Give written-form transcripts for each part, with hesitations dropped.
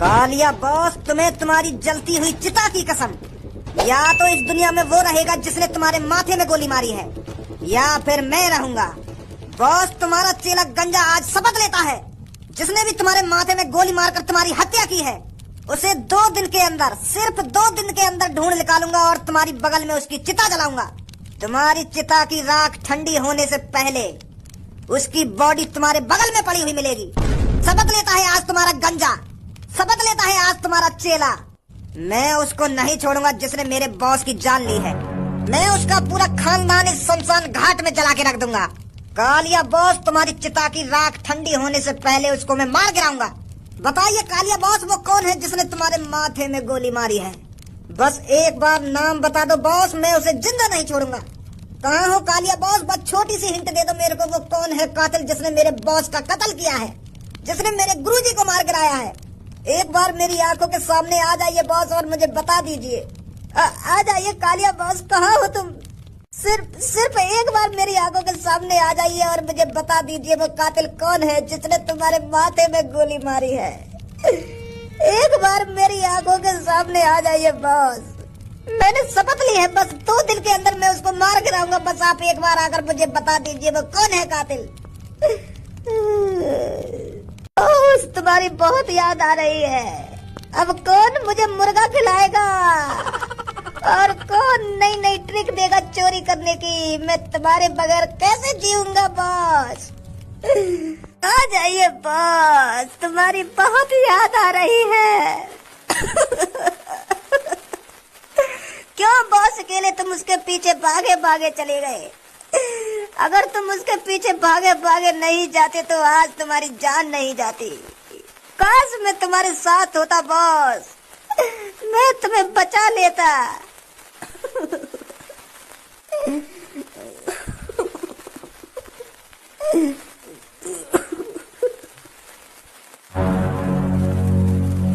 Kaliya boss, तुम्हें तुम्हारी जलती हुई चिता की कसम, या तो इस दुनिया में वो रहेगा जिसने तुम्हारे माथे में गोली मारी है, या फिर मैं रहूंगा। बॉस, तुम्हारा चेला गंजा आज शपथ लेता है, जिसने भी तुम्हारे माथे में गोली मारकर तुम्हारी हत्या की है, उसे 2 दिन के अंदर, सिर्फ 2 दिन के अंदर ढूंढ निकालूंगा और तुम्हारी बगल में उसकी चिता जलाऊंगा। तुम्हारी चिता की राख ठंडी होने से पहले उसकी बॉडी तुम्हारे बगल में पड़ी हुई मिलेगी। शपथ लेता है आज तुम्हारा गंजा, शपथ लेता है आज तुम्हारा चेला। मैं उसको नहीं छोड़ूंगा जिसने मेरे बॉस की जान ली है। मैं उसका पूरा खानदान इस शमशान घाट में जला के रख दूंगा। कालिया बॉस, तुम्हारी चिता की राख ठंडी होने से पहले उसको मैं मार गिराऊंगा। बताइए कालिया बॉस, वो कौन है जिसने तुम्हारे माथे में गोली मारी है? बस एक बार नाम बता दो बॉस, मैं उसे जिंदा नहीं छोड़ूंगा। कहाँ हो कालिया बॉस? बस छोटी सी हिंट दे दो मेरे को, वो कौन है कातिल जिसने मेरे बॉस का कत्ल किया है, जिसने मेरे गुरुजी को मार गिराया है? एक बार मेरी आंखों के सामने आ जाइए बॉस और मुझे बता दीजिए। आ जाइए कालिया बॉस, कहाँ हो तुम? सिर्फ एक बार मेरी आंखों के सामने आ जाइए और मुझे बता दीजिए वो कातिल कौन है जिसने तुम्हारे माथे में गोली मारी है। एक बार मेरी आंखों के सामने आ जाइए बॉस। मैंने शपथ ली है, बस 2 दिन के अंदर मैं उसको मार गिराऊंगा। बस आप एक बार आकर मुझे बता दीजिए वो कौन है कातिल। तुम्हारी बहुत याद आ रही है। अब कौन मुझे मुर्गा खिलाएगा और कौन नई नई ट्रिक देगा चोरी करने की? मैं तुम्हारे बगैर कैसे जीऊंगा बॉस? आ जाइए बॉस, तुम्हारी बहुत याद आ रही है। क्यों बॉस, अकेले तुम उसके पीछे भागे भागे चले गए? अगर तुम उसके पीछे भागे भागे नहीं जाते तो आज तुम्हारी जान नहीं जाती। काश मैं तुम्हारे साथ होता बॉस, मैं तुम्हें बचा लेता।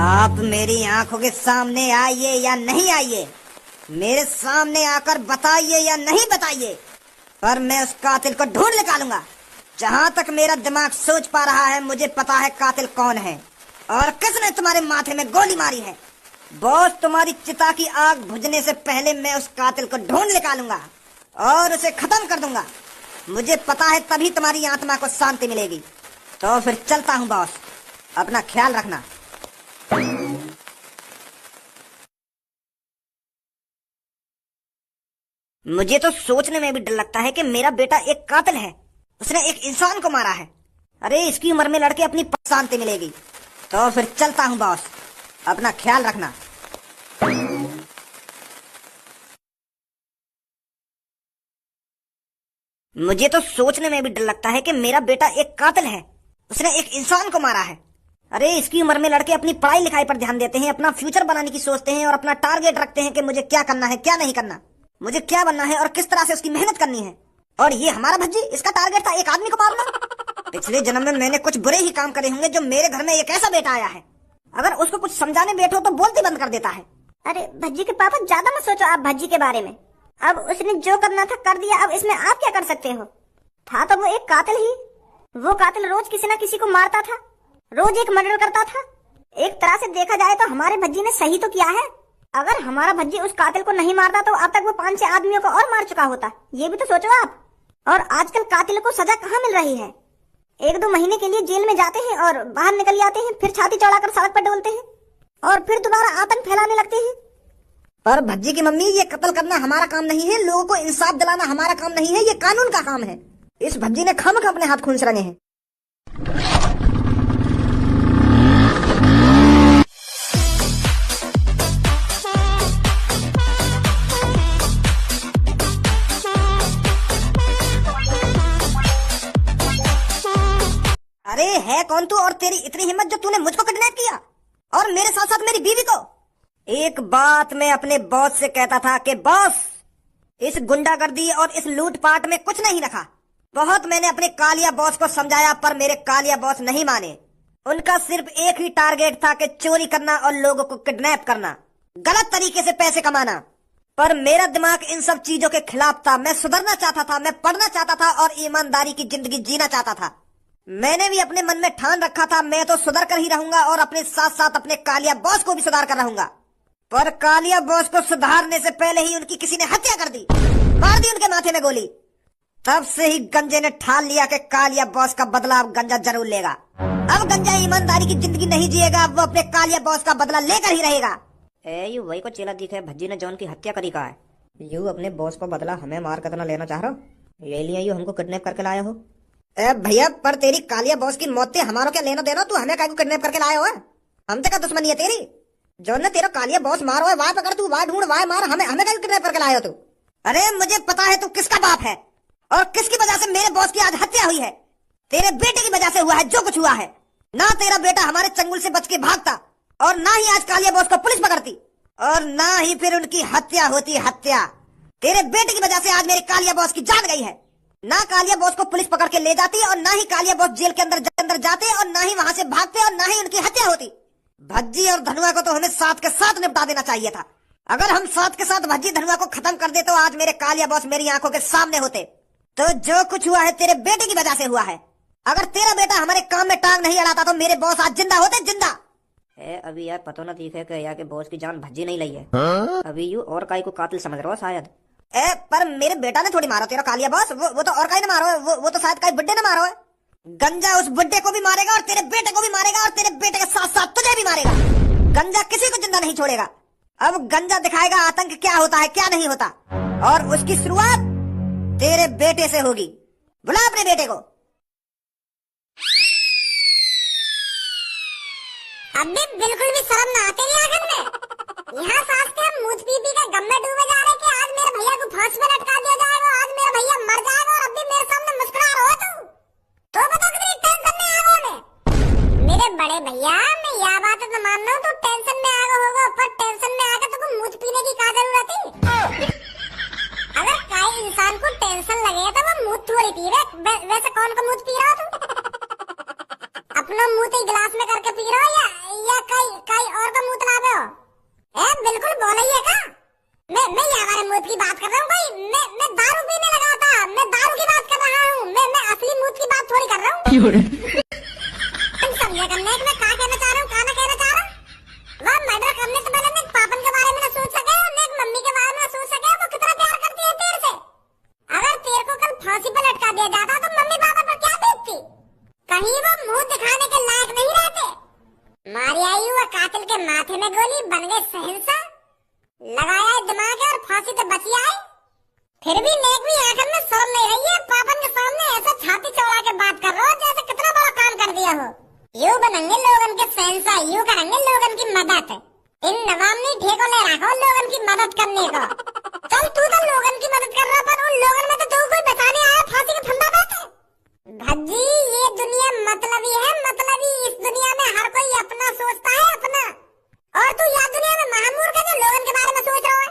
आप मेरी आंखों के सामने आइए या नहीं आइए, मेरे सामने आकर बताइए या नहीं बताइए, पर मैं उस कातिल को ढूंढ निकालूंगा। जहाँ तक मेरा दिमाग सोच पा रहा है, मुझे पता है कातिल कौन है और किसने तुम्हारे माथे में गोली मारी है। बॉस, तुम्हारी चिता की आग बुझने से पहले मैं उस कातिल को ढूंढ निकालूंगा और उसे खत्म कर दूंगा। मुझे पता है तभी तुम्हारी आत्मा को शांति मिलेगी। तो फिर चलता हूँ बॉस, अपना ख्याल रखना। मुझे तो सोचने में भी डर लगता है कि मेरा बेटा एक कातिल है, उसने एक इंसान को मारा है। अरे इसकी उम्र में लड़के अपनी शांति मिलेगी। तो फिर चलता हूँ बॉस, अपना ख्याल रखना। मुझे तो सोचने में भी डर लगता है कि मेरा बेटा एक कातिल है, उसने एक इंसान को मारा है। अरे इसकी उम्र में लड़के अपनी पढ़ाई लिखाई पर ध्यान देते हैं, अपना फ्यूचर बनाने की सोचते हैं और अपना टारगेट रखते हैं कि मुझे क्या करना है, क्या नहीं करना, मुझे क्या बनना है और किस तरह से उसकी मेहनत करनी है। और ये हमारा भज्जी, इसका टारगेट था एक आदमी को मारना। पिछले जन्म में मैंने कुछ बुरे ही काम करे होंगे जो मेरे घर में एक ऐसा बेटा आया है, अगर उसको कुछ समझाने बैठो तो बोलती बंद कर देता है। अरे भज्जी के पापा, ज्यादा मत सोचो आप भज्जी के बारे में। अब उसने जो करना था कर दिया, अब इसमें आप क्या कर सकते हो? था तो वो एक कातिल ही। वो कातिल रोज किसी न किसी को मारता था, रोज एक मर्डर करता था। एक तरह से देखा जाए तो हमारे भज्जी ने सही तो किया है। अगर हमारा भज्जी उस कातिल को नहीं मारता तो अब तक वो 5-6 आदमियों को और मार चुका होता। ये भी तो सोचो आप। और आजकल कातिल को सजा कहाँ मिल रही है? 1-2 महीने के लिए जेल में जाते हैं और बाहर निकल जाते हैं, फिर छाती चढ़ाकर सड़क पर डोलते हैं और फिर दोबारा आतंक फैलाने लगते हैं। पर भज्जी की मम्मी, ये कत्ल करना हमारा काम नहीं है, लोगों को इंसाफ दिलाना हमारा काम नहीं है, ये कानून का काम है। इस भज्जी ने खामखा अपने हाथ खून से रंगे हैं। अरे है कौन तू और तेरी इतनी हिम्मत जो तूने मुझको किडनैप किया और मेरे साथ साथ मेरी बीवी को? एक बात मैं अपने बॉस से कहता था कि बॉस, इस गुंडागर्दी और इस लूटपाट में कुछ नहीं रखा। बहुत मैंने अपने कालिया बॉस को समझाया पर मेरे कालिया बॉस नहीं माने। उनका सिर्फ एक ही टारगेट था कि चोरी करना और लोगों को किडनैप करना, गलत तरीके से पैसे कमाना। पर मेरा दिमाग इन सब चीजों के खिलाफ था। मैं सुधरना चाहता था, मैं पढ़ना चाहता था और ईमानदारी की जिंदगी जीना चाहता था। मैंने भी अपने मन में ठान रखा था मैं तो सुधर कर ही रहूंगा और अपने साथ साथ अपने कालिया बॉस को भी सुधार कर रहूंगा। पर कालिया बॉस को सुधारने से पहले ही उनकी किसी ने हत्या कर दी, मार दी उनके माथे में गोली। तब से ही गंजे ने ठान लिया कि कालिया बॉस का बदला अब गंजा जरूर लेगा। अब गंजा ईमानदारी की जिंदगी नहीं जिएगा, अब वो अपने कालिया बॉस का बदला लेकर ही रहेगा। यू वही को चेला दिखे भज्जी ने जॉन की हत्या करी का है। यू अपने बॉस को बदला हमें मार कर लेना चाह रहा हो, ये लिए यू हमको किडनैप करके लाया हो। भैया पर तेरी कालिया बॉस की मौत से हमारो क्या लेना देना, तू हमें क्या किडनैप करके लाया हो? हम तक दुश्मनी है तेरी? जॉन ने तेरा कालिया बॉस मारो है, वाह पकड़ तू, वाह ढूंढ, वाह मार, हमें क्या किडनैप करके लाया हो तू? अरे मुझे पता है तू किसका बाप है और किसकी वजह से मेरे बॉस की आज हत्या हुई है। तेरे बेटे की वजह से हुआ है जो कुछ हुआ है। ना तेरा बेटा हमारे चंगुल से बच के भागता और ना ही आज कालिया बॉस को पुलिस पकड़ती और ना ही फिर उनकी हत्या होती। हत्या तेरे बेटे की वजह से आज मेरे कालिया बॉस की जान गई है। ना कालिया बॉस को पुलिस पकड़ के ले जाती और ना ही कालिया बॉस जेल के अंदर जाते और ना ही वहां से भागते और ना ही उनकी हत्या होती। भज्जी और धनुआ को तो हमें साथ के साथ निपटा देना चाहिए था। अगर हम साथ के साथ भज्जी धनुआ को खत्म कर दे तो आज मेरे कालिया बॉस मेरी आंखों के सामने होते। तो जो कुछ हुआ है तेरे बेटे की वजह से हुआ है। अगर तेरा बेटा हमारे काम में टांग नहीं अड़ाता तो मेरे बॉस आज जिंदा होते, जिंदा। अभी यार पता ना दिखे कि यार के बॉस की जान भज्जी नहीं ली है। अभी यू और काई को कातिल समझ रहा हो शायद। पर मेरे बेटा ने थोड़ी मारो तेरा कालिया बॉस, वो तो और काई ने मारो है, वो तो शायद काई बुड्ढे ने मारो है। गंजा उस बुड्ढे को भी मारेगा और तेरे बेटे को भी मारेगा और तेरे बेटे के साथ साथ तुझे भी मारेगा। गंजा किसी को जिंदा नहीं छोड़ेगा। अब गंजा दिखाएगा आतंक क्या होता है क्या नहीं होता और उसकी शुरुआत तेरे बेटे से होगी। बुला अपने बेटे को। अबे बिल्कुल भी शर्म ना आती है आखिर में। यहाँ सांस के हम मूत पी का गम में डूबे जा रहे कि आज मेरे भैया को फांसी में लटका दिया जाएगा, आज मेरा भैया मर जाएगा और अभी मेरे सामने मुस्कुरा रहा हो तो बता कितनी टेंशन में आ गए मेरे बड़े भैया। मैं यह बात तो मान रहा हूँ तू टेंशन में आ गया होगा, पर टेंशन में आकर तुमको मूत पीने की क्या जरूरत है? अगर कोई इंसान को टेंशन लगे तो वो मूत थोड़ी पी रहे। वैसे कौन का मूत पी रहा हो तू? अपना मूत एक गिलास में करके पी रहा हो या कई और का मूत ला रहे हो? बिल्कुल बोल ही है का? मैं ये हमारे मूत की बात कर रहा हूँ। मैं दारू पीने लगा था, मैं दारू की बात कर रहा हूँ। मैं असली मूत की बात थोड़ी कर रहा हूँ। तुम समझे करने मैं क्या कहना चाह रहा हूँ, क्या ना कहना चाह रहा हूँ। वह मर्डर करने से पहले मैं पापन के बारे में ना सोच सके और मैं मम्मी के बारे में ना सोच सके वो कितना प्यार करती है तेरे से। अगर तेरे को कल फांसी पर लटका दिया जाता तो मम्मी पापा पर क्या बीतती? कहीं वो मुंह दिखाने के लायक नहीं रहते। मारी आई हुआ कातिल के माथे में गोली, बन गए शहंशाह, लगाया दिमाग और फांसी तो बची आई। फिर भी नेक भी आखिर में शर्म नहीं रही है। पापन के सामने ऐसा छाती चौड़ा के बात कर रहा हो जैसे कितना बड़ा काम कर दिया हो। यूं बनेंगे लोगन के शहंशाह, यूं करेंगे लोगन की मदद। इन नवाब ने ठेको ले रखा लोगन की मदद करने को। चल तू तो लोगन की मदद कर रहा, पर उन लोगन में तो तू कोई बचाने आया फांसी का फंदा बैठे। भज्जी ये दुनिया मतलबी है, मतलबी। इस दुनिया में हर कोई अपना सोचता है, अपना। और तू यह दुनिया में महामूर्ख है जो लोगन के बारे में सोच रहा है।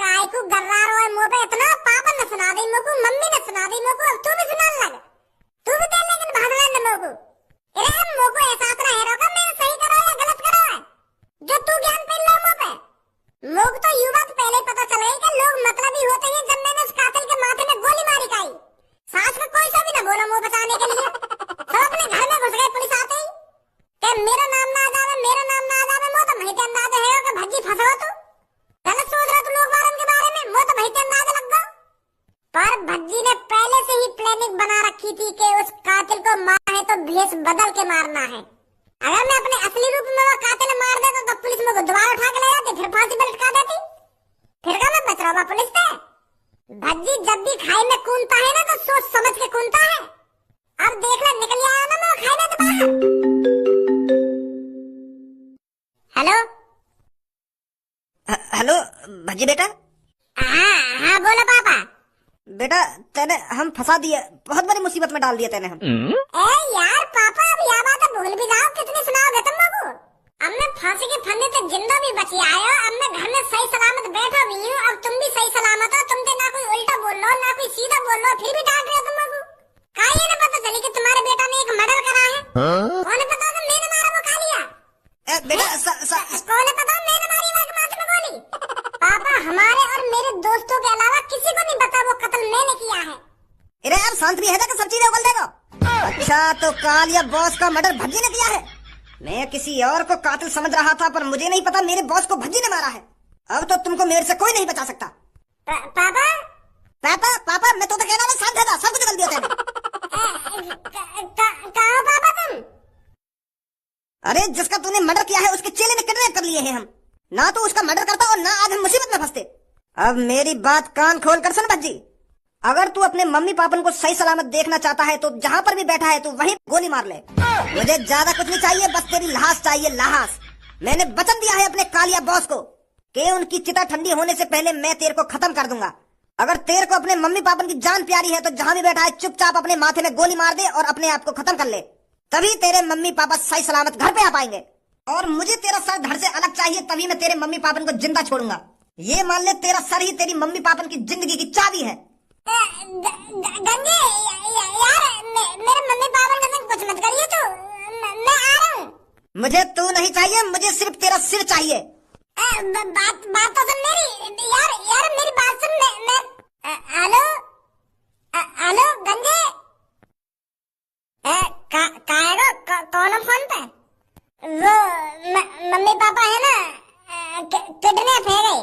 काय को गर्रा रहा है मुंह पे इतना? पापा ने सुना दी मुझको, मम्मी ने सुना दी मुझको, अब तू भी सुनाने लगा। तू भी दे लेकिन भागना न मुझको। अरे मुझको एहसास रहे रोका मैं सही करो या गलत करो है जो तू ज्ञान पे लो मुझ पे। मुझको तो युवा तो पहले ही पता चल गई कि लोग मतलबी होते हैं। जब मैंने उस कातिल के माथे में गोली मारी खाई, सास में कोई सा भी न बोला मुंह बचाने के लिए। सब अपने घर में घुस गए पुलिस आते ही कि मेरा नाम ना आ जावे, मेरा नाम ना आ जावे। मुझे तो वही अंदाजा है कि भज्जी फंसा तू गलत सोच रहा तू लोग बारन के बारे में। मुझे तो वही अंदाजा लग गया। पर भज्जी ने पहले से ही प्लानिंग बना रखी थी कि उस कातिल को मारना है तो भेष बदल के मारना है। अगर मैं अपने असली रूप में वो कातिल मार देता तो पुलिस मुझे दोबारा उठा के ले जाती, फिर फांसी पर लटका देती। फिर का मैं बच रहा पुलिस से। भज्जी जब भी खाई में कूदता है ना तो सोच समझ के कूदता है। अब देख ले निकल आया ना मैं खाई में दोबारा। हेलो हेलो भज्जी बेटा। हाँ बोलो पापा। बेटा तेने हम फंसा दिए, बहुत बड़ी मुसीबत में डाल दिया तेने हम। यार पापा अब यह बात भूल भी जाओ, कितनी सुनाओगे तुम लोगों? अब मैं फांसी के फंदे से जिंदा भी बची आयो। अब मैं घर में सही सलामत बैठा भी हूँ। अब तुम भी सही सलामत हो। तुम तो ना कोई उल्टा बोल लो ना कोई सीधा बोल लो, फिर भी डांट रहे हो तुम लोगों। का ये ना पता चली कि तुम्हारे बेटा ने एक मर्डर करा है? कौन है पता? मैंने मारा वो खा लिया। बेटा कौन है पता? मैंने मारी माथे में गोली। पापा हमारे और मेरे दोस्तों के अलावा किसी को नहीं पता वो कत्ल मैंने किया है। अरे यार शांत भी है ना कि सब चीजें उगल देगा। अच्छा तो कालिया बॉस का मर्डर भज्जी ने किया है। मैं किसी और को कातिल समझ रहा था, पर मुझे नहीं पता मेरे बॉस को भज्जी ने मारा है। अब तो तुमको मेरे से कोई नहीं बचा सकता। पापा पापा पापा, मैं तो कहना ना, शांत था, सब कुछ गल दिया तेने। कहाँ पापा तुम? अरे जिसका तूने मर्डर किया है उसके चेले ने किडनैप कर लिए हैं हम। ना तो उसका मर्डर करता और ना आज हम मुसीबत में फंसते। अब मेरी बात कान खोल कर सुन भज्जी, अगर तू अपने मम्मी पापन को सही सलामत देखना चाहता है तो जहाँ पर भी बैठा है तू वहीं गोली मार ले। मुझे ज्यादा कुछ नहीं चाहिए, बस तेरी लाश चाहिए, लाश। मैंने वचन दिया है अपने कालिया बॉस को कि उनकी चिता ठंडी होने से पहले मैं तेरे को खत्म कर दूंगा। अगर तेरे को अपने मम्मी पापन की जान प्यारी है तो जहाँ भी बैठा है चुपचाप अपने माथे में गोली मार दे और अपने आप को खत्म कर ले। तभी तेरे मम्मी पापा सही सलामत घर पे आ पाएंगे। और मुझे तेरा सर धड़ से अलग चाहिए, तभी मैं तेरे मम्मी पापन को जिंदा छोड़ूंगा। ये मान ले, तेरा सर ही तेरी मम्मी पापन की जिंदगी की चाबी है। गंगे यार, मेरे मम्मी पापा के संग कुछ मत करिए तू, मैं आ रहा हूँ। मुझे तू नहीं चाहिए, मुझे सिर्फ तेरा सिर चाहिए। बात तो सुन मेरी, यार मेरी बात सुन। मैं हेलो हेलो गंगे, कौन फोन पे? वो मम्मी पापा है ना, किडनैप है गए।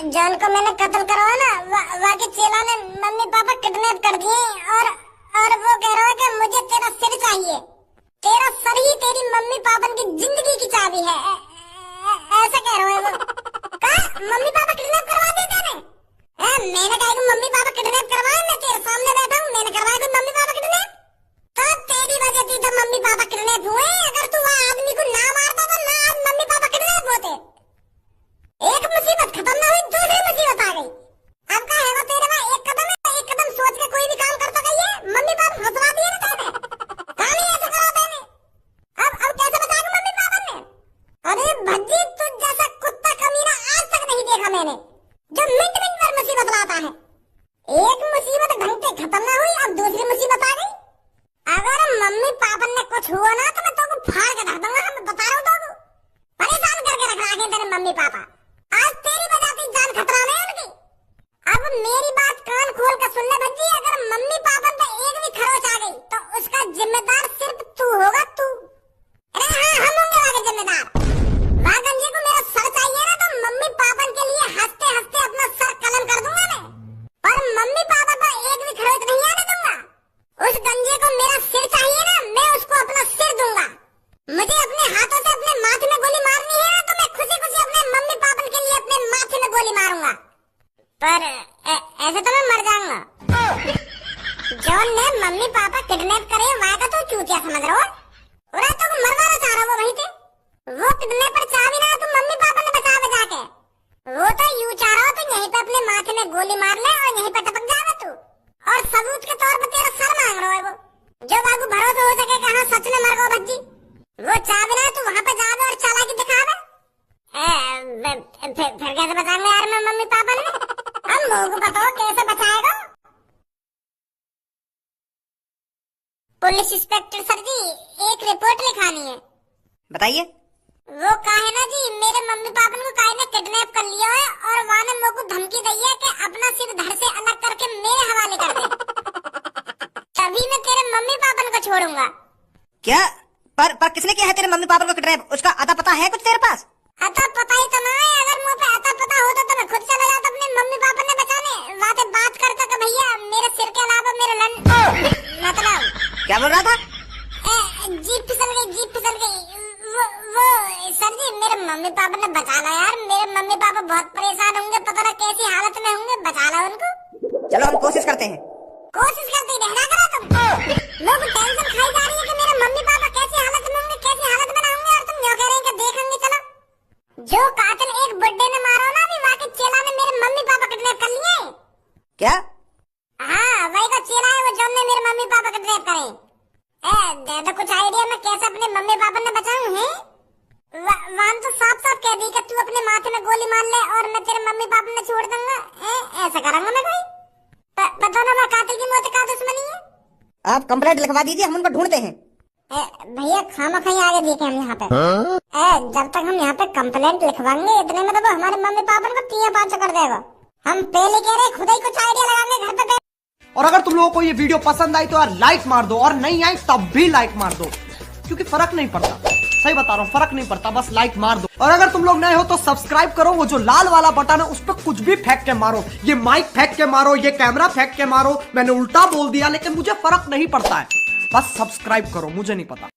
जॉन को मैंने कत्ल करवा ना, वाके चेला ने मम्मी पापा किडनैप कर दिए और वो कह रहा है कि मुझे तेरा सिर चाहिए। तेरा सर ही तेरी मम्मी पापा की जिंदगी की चाबी है, ऐसा कह रहा है वो। कहा मम्मी पापा किडनैप करवा दिए तेने? मैंने कहा कि मम्मी पापा किडनैप करवाए, मैं तेरे सामने बैठा हूँ, मैंने करवाया कि मम्मी पापा किडनैप? तो तेरी वजह थी तो मम्मी पापा किडनैप हुए। अगर तू वहाँ आदमी को ना मारता तो ना आज मम्मी पापा किडनैप होते। एक मुसीबत खत्म ना हुई, दूसरी मुसीबत आ गई। अब क्या है वो तेरे वहाँ एक कदम है, एक कदम सोच के कोई भी काम करता कहिए, मम्मी पापा फंसवा दिए ना तेने, कहानी ऐसे करा तेने। अब कैसे बचाएगा मम्मी पापा ने? अरे भज्जी, तुझ जैसा कुत्ता कमीना आज तक नहीं देखा मैंने, जो मिनट मिनट पर मुसीबत लाता है। एक मुसीबत घंटे खत्म ना हुई, अब दूसरी मुसीबत आ गई। अगर मम्मी पापा ने कुछ हुआ ना तो मैं तुमको फाड़ के रख दूंगा, मैं बता रहा हूँ तुमको। परेशान करके रख रहा है तेरे मम्मी पापा, आज तेरी वजह से जान खतरा में है उनकी। अब मेरी बात कान खोल कर सुन ले भज्जी, अगर मम्मी पापा पे एक भी खरोच आ गई तो उसका जिम्मेदार सिर्फ तू होगा, तू। अरे हाँ, हम होंगे वहाँ के जिम्मेदार। वहाँ गंजे को मेरा सर चाहिए ना तो मम्मी पापा के लिए हंसते हंसते अपना सर कलम कर दूंगा मैं, पर मम्मी पापा पर एक भी खरोच नहीं आने दूंगा। उस गंजे को मेरा सिर चाहिए ना, मैं उसको अपना सिर दूंगा। मुझे अपने हाथों से अपने माथे में गोली मारनी है ना तो मैं खुशी खुशी अपने मम्मी पापा के लिए अपने माथे में गोली मारूंगा, पर ऐसे तो मैं मर जाऊंगा। जॉन ने मम्मी पापा किडनैप करे, वहाँ का तो चूतिया समझ रहा हो, और तो मरवाना चाह रहा वो वहीं पे। वो किडनैपर चाह भी ना तो मम्मी पापा ने बचा के, वो तो यूं चाह रहा हो तो यहीं पे अपने माथे में गोली मार ले और यहीं पे टपक जाएगा तू, और सबूत के तौर पर तेरा सर मांग रहा है वो, जो बाबू भरोसा हो सके कि हाँ सच में मर गो भज्जी। वो चाह भी ना तू वहाँ पे जावे और चालाकी दिखावे। फिर कैसे बचाएंगे यार मैं मम्मी पापा ने? हम लोगों को बताओ कैसे बचाएगा? पुलिस इंस्पेक्टर सर जी, एक रिपोर्ट लिखानी है। बताइए। वो काहे ना जी, मेरे मम्मी पापा को काहे ने किडनैप कर लिया है और वहाँ ने मेरे को धमकी दी है कि अपना सिर धड़ से अलग करके मेरे हवाले कर दे, तभी मैं तेरे मम्मी पापा को छोड़ूंगा। क्या? पर किसने किया है तेरे मम्मी पापा को किडनैप? उसका अता पता है कुछ तेरे पास? अता पता ही तो ना है, अगर मुझे पे अता पता होता तो मैं खुद चला जाता अपने मम्मी पापा ने बचाने, वहाँ पे बात करता कि भैया मेरे सिर के अलावा मेरे मतलब क्या बोल रहा था? जीप फिसल गई। वो सर जी, मेरे मम्मी पापा ने बचा ला यार, मेरे मम्मी पापा बहुत परेशान होंगे, पता ना कैसी हालत में होंगे, बचा ला उनको। चलो हम कोशिश करते हैं। कोशिश करते ही रहना करो तुम। लोग टेंशन खाई जा रही है कि मेरे मम्मी पापा कैसी हालत में होंगे, कैसी हालत में ना होंगे, और तुम जो कह रहे हैं कि देखेंगे। चलो, जो कातिल एक बुड्ढे ने मारा ना, अभी वहाँ के चेला ने मेरे मम्मी पापा किडनैप कर लिए। क्या? हाँ, वही का चेला है वो, जो ने मेरे मम्मी पापा किडनैप करे। दे दो कुछ आइडिया मैं कैसे अपने मम्मी पापा ने बचाऊं है? वहाँ तो साफ साफ कह दी कि तू अपने माथे में गोली मार ले और मैं तेरे मम्मी पापा ने छोड़ दूंगा। ऐसा करूंगा मैं कोई? पता ना, मैं कातिल की मौत का दुश्मनी है। आप कंप्लेंट लिखवा दीजिए, हम उनको ढूंढते हैं। भैया खामा खाई आगे देखे हम यहाँ पे। जब तक हम यहाँ पे कंप्लेंट लिखवाएंगे इतने में तो वो हमारे मम्मी पापा को 3 5 कर देगा। हम पहले कह रहे खुद ही कुछ आइडिया लगाएंगे घर पे। और अगर तुम लोगों को ये वीडियो पसंद आई तो यार लाइक मार दो, और नहीं आई तब भी लाइक मार दो, क्योंकि फर्क नहीं पड़ता, सही बता रहा हूँ, फर्क नहीं पड़ता, बस लाइक मार दो। और अगर तुम लोग नए हो तो सब्सक्राइब करो, वो जो लाल वाला बटन है उस पर कुछ भी फेंक के मारो, ये माइक फेंक के मारो, ये कैमरा फेंक के मारो, मैंने उल्टा बोल दिया लेकिन मुझे फर्क नहीं पड़ता है, बस सब्सक्राइब करो, मुझे नहीं पता।